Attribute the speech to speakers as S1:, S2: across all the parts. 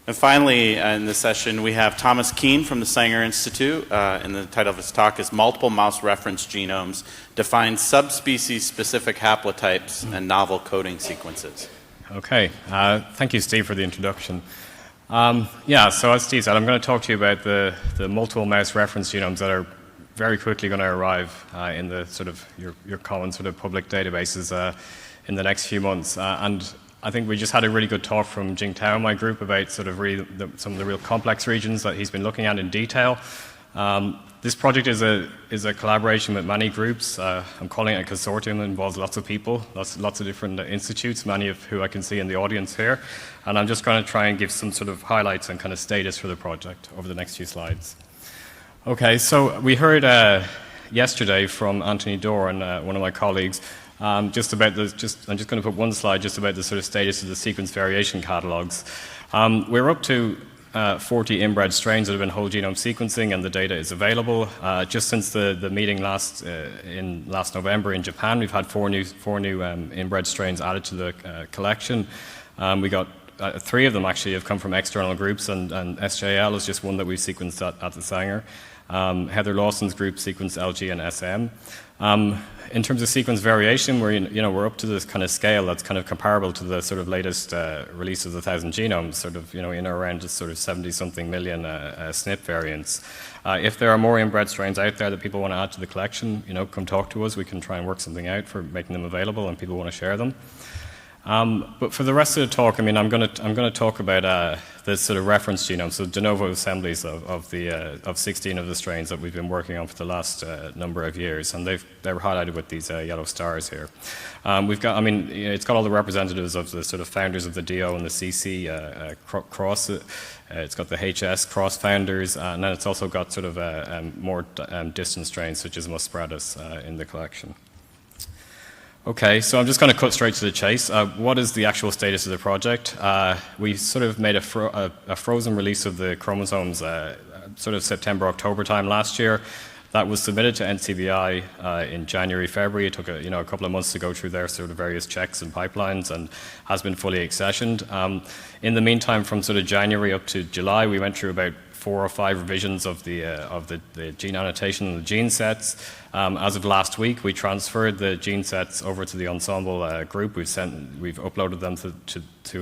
S1: And finally, in this session, we have Thomas Keane from the Sanger Institute, and the title of his talk is Multiple Mouse Reference Genomes Define Subspecies-Specific Haplotypes and Novel Coding Sequences.
S2: Okay, thank you, Steve, for the introduction. So as Steve said, I'm going to talk to you about the multiple mouse reference genomes that are very quickly going to arrive in the sort of your common sort of public databases in the next few months. And I think we just had a really good talk from Jing Tao in my group about sort of some of the real complex regions that he's been looking at in detail. This project is a collaboration with many groups. I'm calling it a consortium. It involves lots of people, lots of different institutes, many of who I can see in the audience here. And I'm just going to try and give some sort of highlights and kind of status for the project over the next few slides. Okay, so we heard yesterday from Anthony Doran, one of my colleagues, just about I'm just going to put one slide just about the sort of status of the sequence variation catalogs. We're up to 40 inbred strains that have been whole genome sequencing, and the data is available. Just since the meeting last November in Japan, we've had four new inbred strains added to the collection. We got 3 of them actually have come from external groups, and SJL is just one that we've sequenced at the Sanger. Heather Lawson's group sequenced LG and SM. In terms of sequence variation, we're up to this kind of scale that's kind of comparable to the sort of latest release of the 1,000 genomes, sort of in or around just sort of 70-something million SNP variants. If there are more inbred strains out there that people want to add to the collection, come talk to us. We can try and work something out for making them available, and people want to share them. But for the rest of the talk, I'm going to talk about the sort of reference genome, so Denovo assemblies of 16 of the strains that we've been working on for the last number of years, and they're highlighted with these yellow stars here. We've got, it's got all the representatives of the sort of founders of the DO and the CC cross. It's got the HS cross founders, and then it's also got sort of more distant strains such as Muspratus in the collection. Okay, so I'm just going to cut straight to the chase. What is the actual status of the project? We sort of made a frozen release of the chromosomes sort of September, October time last year. That was submitted to NCBI in January, February. It took a couple of months to go through their sort of various checks and pipelines, and has been fully accessioned. In the meantime, from sort of January up to July, we went through about 4 or 5 revisions of the gene annotation and the gene sets. As of last week, we transferred the gene sets over to the Ensemble group. We've uploaded them to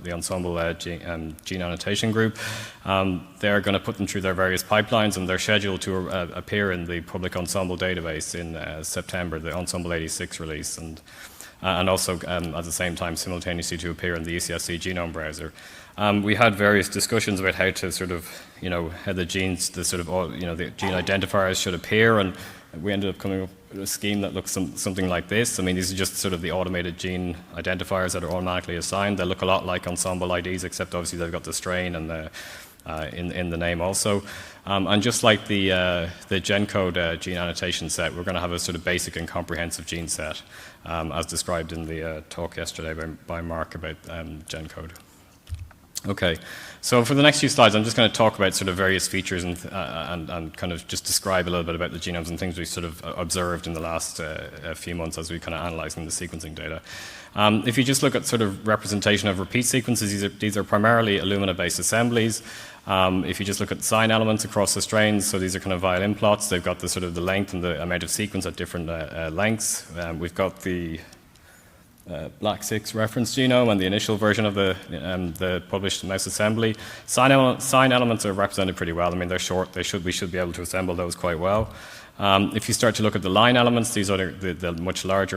S2: the Ensemble gene annotation group. They're going to put them through their various pipelines, and they're scheduled to appear in the public Ensemble database in September, the Ensemble 86 release, and also at the same time simultaneously to appear in the ECSC genome browser. We had various discussions about how to sort of, how the genes, the sort of, the gene identifiers should appear, and we ended up coming up with a scheme that looks something like this. These are just sort of the automated gene identifiers that are automatically assigned. They look a lot like Ensemble IDs, except obviously they've got the strain and the in the name also. And just like the GenCode gene annotation set, we're going to have a sort of basic and comprehensive gene set, as described in the talk yesterday by Mark about GenCode. Okay, so for the next few slides, I'm just going to talk about sort of various features and kind of just describe a little bit about the genomes and things we sort of observed in the last few months as we kind of analyzing the sequencing data. If you just look at sort of representation of repeat sequences, these are primarily Illumina-based assemblies. If you just look at sign elements across the strains, so these are kind of violin plots. They've got the sort of the length and the amount of sequence at different lengths. We've got the Black 6 reference genome and the initial version of the published mouse assembly. Sign elements are represented pretty well. They're short. We should be able to assemble those quite well. If you start to look at the line elements, these are the much larger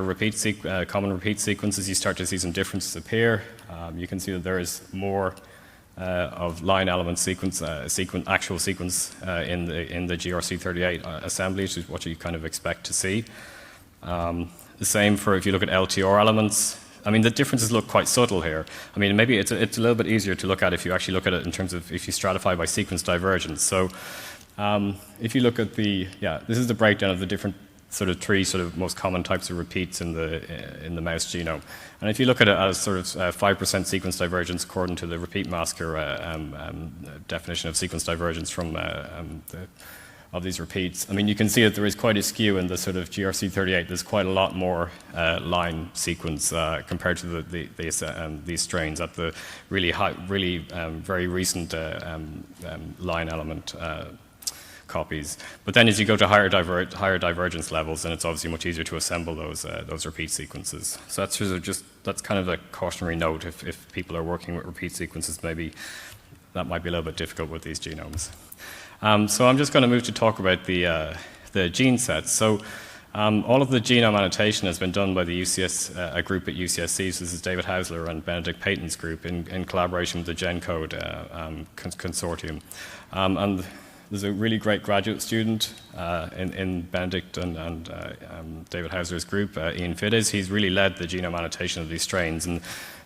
S2: common repeat sequences. You start to see some differences appear. You can see that there is more of line element actual sequence in the GRC38 assembly, which is what you kind of expect to see. The same for if you look at LTR elements. The differences look quite subtle here. Maybe it's a little bit easier to look at if you actually look at it in terms of if you stratify by sequence divergence. So if you look at this is the breakdown of the different sort of 3 sort of most common types of repeats in the mouse genome. And if you look at it as sort of 5% sequence divergence according to the repeat masker definition of sequence divergence from the of these repeats. I mean, you can see that there is quite a skew in the sort of GRC38. There's quite a lot more line sequence compared to these strains at the really high, very recent line element copies. But then as you go to higher divergence levels, then it's obviously much easier to assemble those repeat sequences. So that's that's kind of a cautionary note. If people are working with repeat sequences, maybe that might be a little bit difficult with these genomes. So I'm just going to move to talk about the gene sets. So all of the genome annotation has been done by the a group at UCSC. So this is David Hausler and Benedict Payton's group in collaboration with the GenCode consortium. And there's a really great graduate student in Benedict and David Hausler's group, Ian Fiddes. He's really led the genome annotation of these strains, and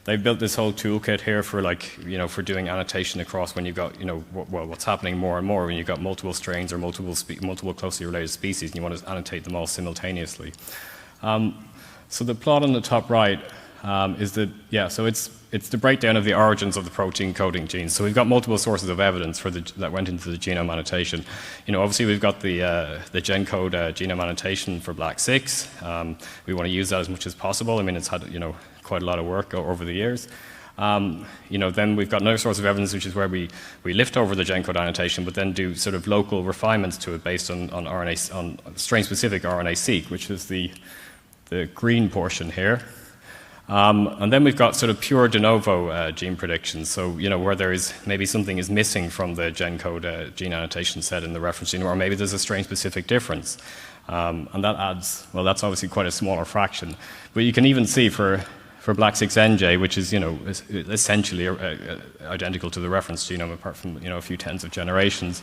S2: they've built this whole toolkit here for for doing annotation across when you've got what's happening more and more when you've got multiple strains or multiple closely related species and you want to annotate them all simultaneously. So the plot on the top right is so it's the breakdown of the origins of the protein coding genes. So we've got multiple sources of evidence that went into the genome annotation. Obviously we've got the GenCode genome annotation for BLAC6. We want to use that as much as possible. I mean, it's had quite a lot of work over the years. Then we've got another source of evidence, which is where we lift over the GenCode annotation, but then do sort of local refinements to it based on strain-specific RNA-seq, which is the green portion here. And then we've got sort of pure de novo gene predictions. So, where there is maybe something is missing from the GenCode gene annotation set in the reference gene, or maybe there's a strain-specific difference. And that adds, that's obviously quite a smaller fraction. But you can even see for BLAC6NJ, which is, essentially identical to the reference genome, apart from, a few tens of generations,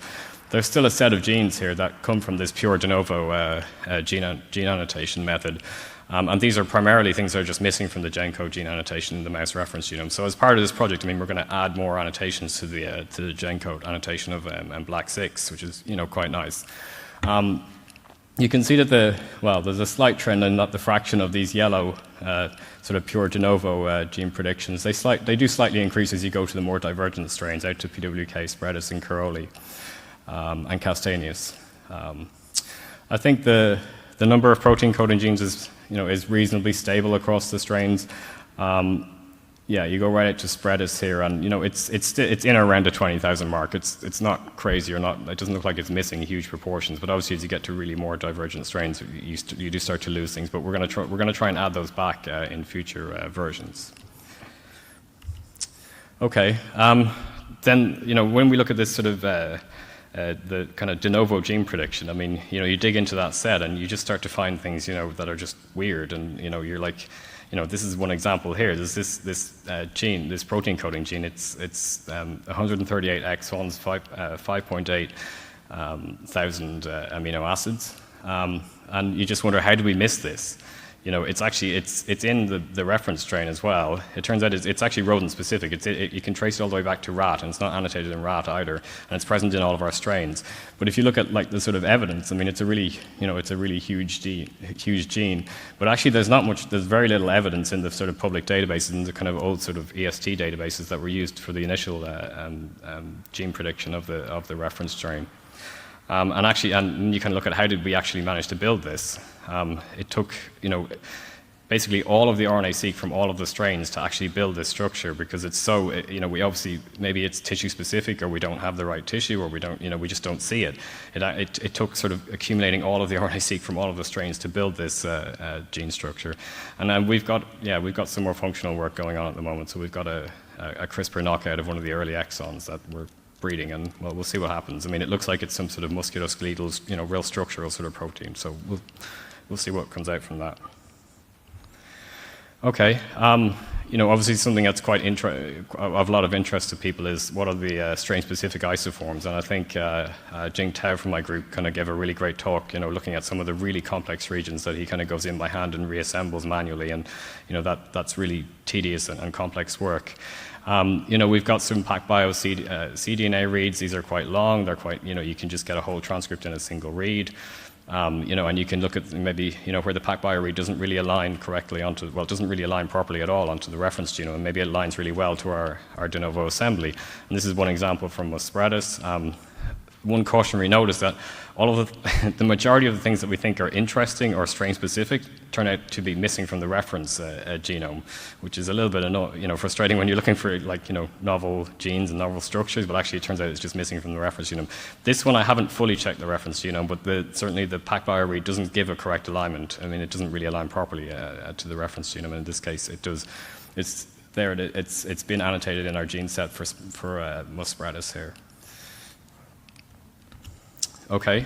S2: there's still a set of genes here that come from this pure de novo gene annotation method. And these are primarily things that are just missing from the GenCode gene annotation in the mouse reference genome. So as part of this project, we're going to add more annotations to the GenCode annotation of BLAC6, which is, quite nice. You can see that there's a slight trend in the fraction of these yellow sort of pure de novo gene predictions. They do slightly increase as you go to the more divergent strains, out to PWK, Spreadis, and Caroli, and Castaneus. I think the number of protein coding genes is reasonably stable across the strains. You go right out to Spreadis here, and it's in around the 20,000 mark. It's not crazy or not. It doesn't look like it's missing huge proportions. But obviously, as you get to really more divergent strains, you do start to lose things. But we're going to try and add those back in future versions. Okay. Then when we look at this sort of the kind of de novo gene prediction, I mean, you dig into that set and you just start to find things, that are just weird, and you're like, this is one example here. There's this gene, this protein coding gene. It's 138 exons, 5.8 thousand amino acids, and you just wonder, how do we miss this? It's actually it's in the reference strain as well. It turns out it's actually rodent specific. You can trace it all the way back to rat, and it's not annotated in rat either, and it's present in all of our strains. But if you look at the sort of evidence, I mean, it's a really huge gene. But actually, there's very little evidence in the sort of public databases, in the kind of old sort of EST databases that were used for the initial gene prediction of the reference strain. And you can look at how did we actually manage to build this. It took, basically all of the RNA-seq from all of the strains to actually build this structure, because it's so, we obviously, maybe it's tissue-specific, or we don't have the right tissue, or we don't, we just don't see it. It took sort of accumulating all of the RNA-seq from all of the strains to build this gene structure. And we've got some more functional work going on at the moment. So we've got a CRISPR knockout of one of the early exons that we're breeding, and we'll see what happens. I mean, it looks like it's some sort of musculoskeletal, real structural sort of protein. So we'll see what comes out from that. Okay, obviously something that's quite of a lot of interest to people is what are the strain-specific isoforms, and I think Jing Tao from my group kind of gave a really great talk, looking at some of the really complex regions that he kind of goes in by hand and reassembles manually, and that's really tedious and complex work. We've got some PacBio cDNA reads. These are quite long. They're quite, you can just get a whole transcript in a single read. And you can look at maybe, where the PacBio read doesn't really align correctly it doesn't really align properly at all onto the reference genome, and maybe it aligns really well to our de novo assembly. And this is one example from Spreadis. one cautionary note is that all of the majority of the things that we think are interesting or strain-specific turn out to be missing from the reference genome, which is a little bit frustrating when you're looking for novel genes and novel structures, but actually it turns out it's just missing from the reference genome. This one I haven't fully checked the reference genome, but certainly the PacBio read doesn't give a correct alignment. I mean, it doesn't really align properly to the reference genome, and in this case it does. It's there. It's been annotated in our gene set for Muspratus here. Okay,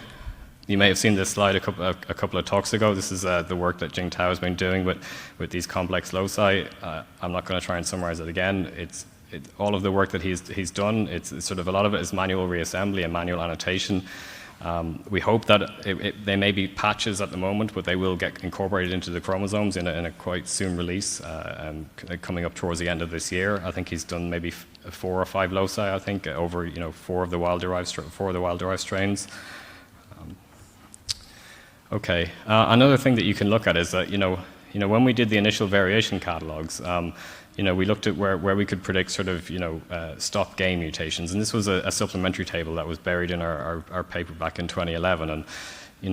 S2: you may have seen this slide a couple of talks ago. This is the work that Jing Tao has been doing with these complex loci. I'm not going to try and summarize it again. All of the work that he's done, it's sort of a lot of it is manual reassembly and manual annotation. We hope that they may be patches at the moment, but they will get incorporated into the chromosomes in a quite soon release, and coming up towards the end of this year. I think he's done maybe 4 or 5 loci. I think over 4 of the wild-derived strains. Okay. Another thing that you can look at is that when we did the initial variation catalogs, we looked at where we could predict sort of Stopgame mutations, and this was a supplementary table that was buried in our paper back in 2011. And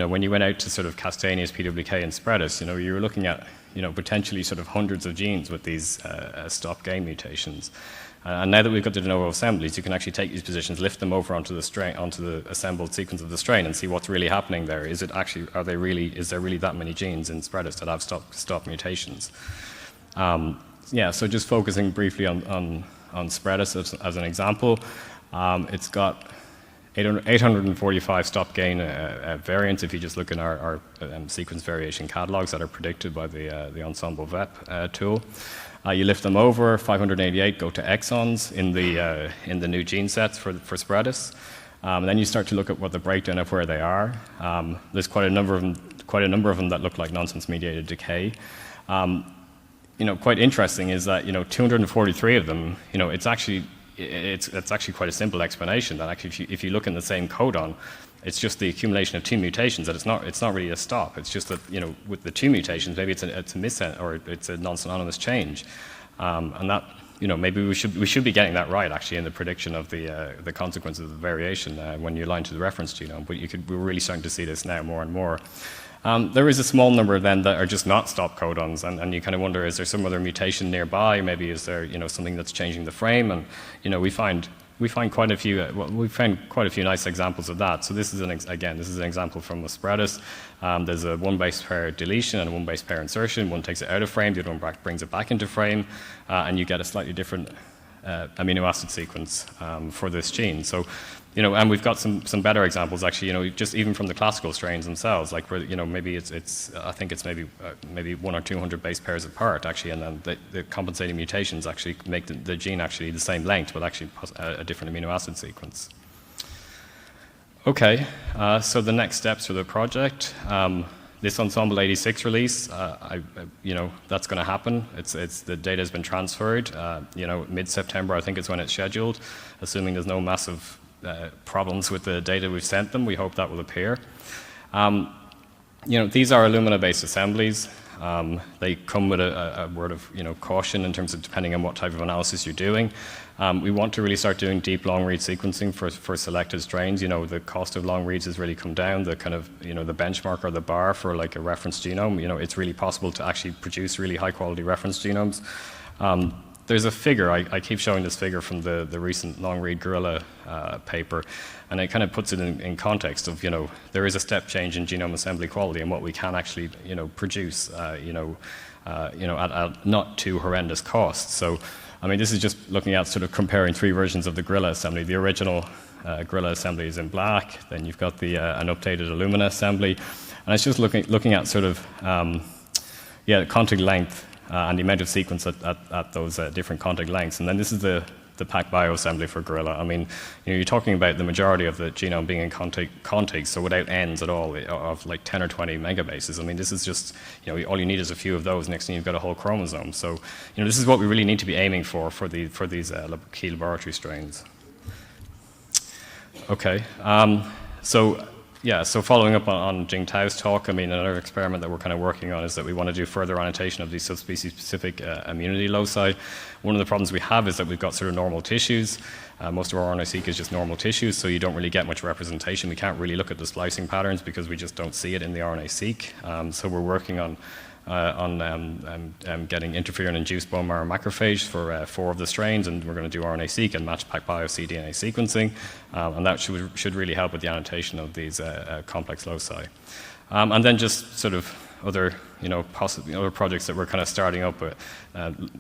S2: when you went out to sort of Castaneous, PWK, and Spreadus, you were looking at potentially sort of hundreds of genes with these Stopgame mutations. And now that we've got the Denovo assemblies, you can actually take these positions, lift them over onto the strain, onto the assembled sequence of the strain, and see what's really happening there. Is there really that many genes in Spreadus that have stop mutations? So just focusing briefly on Spreadus as an example, it's got 845 stop-gain variants if you just look in our sequence variation catalogs that are predicted by the Ensemble VEP tool. You lift them over, 588 go to exons in the new gene sets for Spreadus. Then you start to look at what the breakdown of where they are. There's quite a number of them that look like nonsense-mediated decay. Quite interesting is that 243 of them, it's actually quite a simple explanation that actually if you look in the same codon, it's just the accumulation of 2 mutations. That it's not really a stop. It's just that with the 2 mutations, maybe it's a mis-sent or it's a non-synonymous change, and that maybe we should be getting that right actually in the prediction of the consequences of the variation when you align to the reference genome. But we're really starting to see this now more and more. There is a small number then that are just not stop codons, and you kind of wonder, is there some other mutation nearby? Maybe is there something that's changing the frame? And we find quite a few. We found quite a few nice examples of that. So this is an example from the Spreadus. There's a 1 base pair deletion and a 1 base pair insertion. One takes it out of frame, the other one brings it back into frame, and you get a slightly different amino acid sequence for this gene. So, and we've got some better examples actually. Just even from the classical strains themselves, like where maybe I think it's maybe 100 or 200 base pairs apart actually, and then the compensating mutations actually make the gene actually the same length, but actually a different amino acid sequence. Okay, so the next steps for the project. This Ensemble 86 release, that's going to happen. The data has been transferred. Mid-September, I think is when it's scheduled. Assuming there's no massive problems with the data we've sent them, we hope that will appear. These are Illumina-based assemblies. They come with a word of caution in terms of depending on what type of analysis you're doing. We want to really start doing deep long-read sequencing for selected strains. The cost of long reads has really come down. The kind of the benchmark or the bar for like a reference genome. It's really possible to actually produce really high-quality reference genomes. There's a figure, I keep showing this figure from the recent long-read gorilla paper, and it kind of puts it in context of, there is a step change in genome assembly quality and what we can actually, produce, at not too horrendous costs. So, I mean, this is just looking at sort of comparing 3 versions of the gorilla assembly. The original gorilla assembly is in black, then you've got an updated Illumina assembly, and it's just looking at sort of, contact length, and the amount of sequence at those different contact lengths. And then this is the PacBio assembly for gorilla. I mean, you're talking about the majority of the genome being in contigs, so without ends at all, of like 10 or 20 megabases. I mean, this is just, all you need is a few of those. Next thing you've got a whole chromosome. So, this is what we really need to be aiming for these key laboratory strains. Okay, so Yeah, so following up on Jing Tao's talk, I mean, another experiment that we're kind of working on is that we want to do further annotation of these subspecies-specific immunity loci. One of the problems we have is that we've got sort of normal tissues. Most of our RNA-seq is just normal tissues, so you don't really get much representation. We can't really look at the splicing patterns because we just don't see it in the RNA-seq. So we're working on getting interferon-induced bone marrow macrophage for 4 of the strains, and we're going to do RNA-seq and match PacBio cDNA sequencing, and that should really help with the annotation of these complex loci. And then just sort of other, possibly other projects that we're kind of starting up with,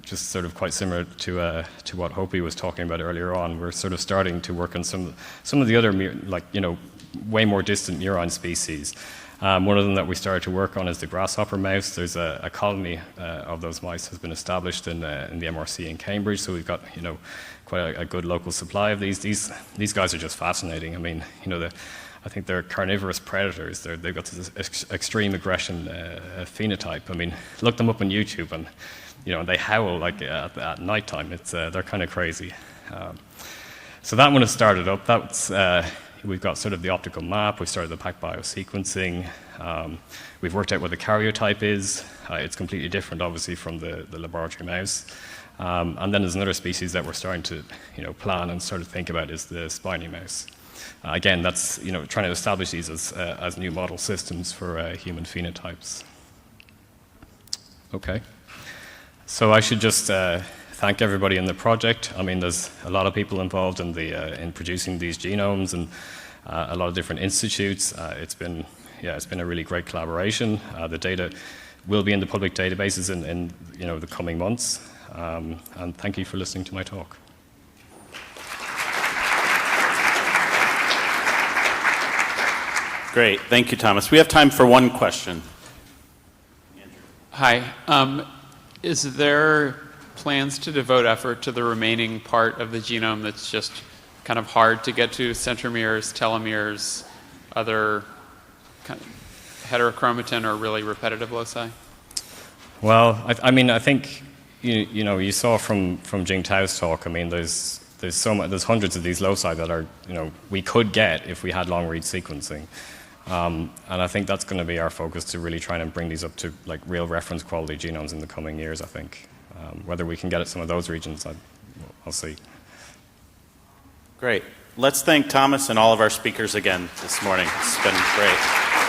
S2: just sort of quite similar to what Hopi was talking about earlier on. We're sort of starting to work on some of the other, way more distant murine species. One of them that we started to work on is the grasshopper mouse. There's a colony of those mice has been established in the MRC in Cambridge, so we've got quite a good local supply of these. These guys are just fascinating. I mean, I think they're carnivorous predators. They've got this extreme aggression phenotype. I mean, look them up on YouTube, and they howl like at nighttime. They're kind of crazy. So that one has started up. We've got sort of the optical map. We've started the PacBio sequencing. We've worked out what the karyotype is. It's completely different, obviously, from the laboratory mouse. And then there's another species that we're starting to plan and sort of think about is the spiny mouse. Again, that's trying to establish these as new model systems for human phenotypes. Okay. So I should just thank everybody in the project. I mean, there's a lot of people involved in producing these genomes, and a lot of different institutes. It's been a really great collaboration. The data will be in the public databases in the coming months. And thank you for listening to my talk.
S1: Great. Thank you, Thomas. We have time for one question.
S3: Hi. Is there plans to devote effort to the remaining part of the genome that's just kind of hard to get to, centromeres, telomeres, other kind of heterochromatin or really repetitive loci?
S2: Well, I think you saw from Jing Tao's talk. I mean, there's hundreds of these loci that are we could get if we had long read sequencing. And I think that's going to be our focus, to really try and bring these up to like real reference quality genomes in the coming years, I think. Whether we can get at some of those regions, I'll see.
S1: Great. Let's thank Thomas and all of our speakers again this morning. It's been great.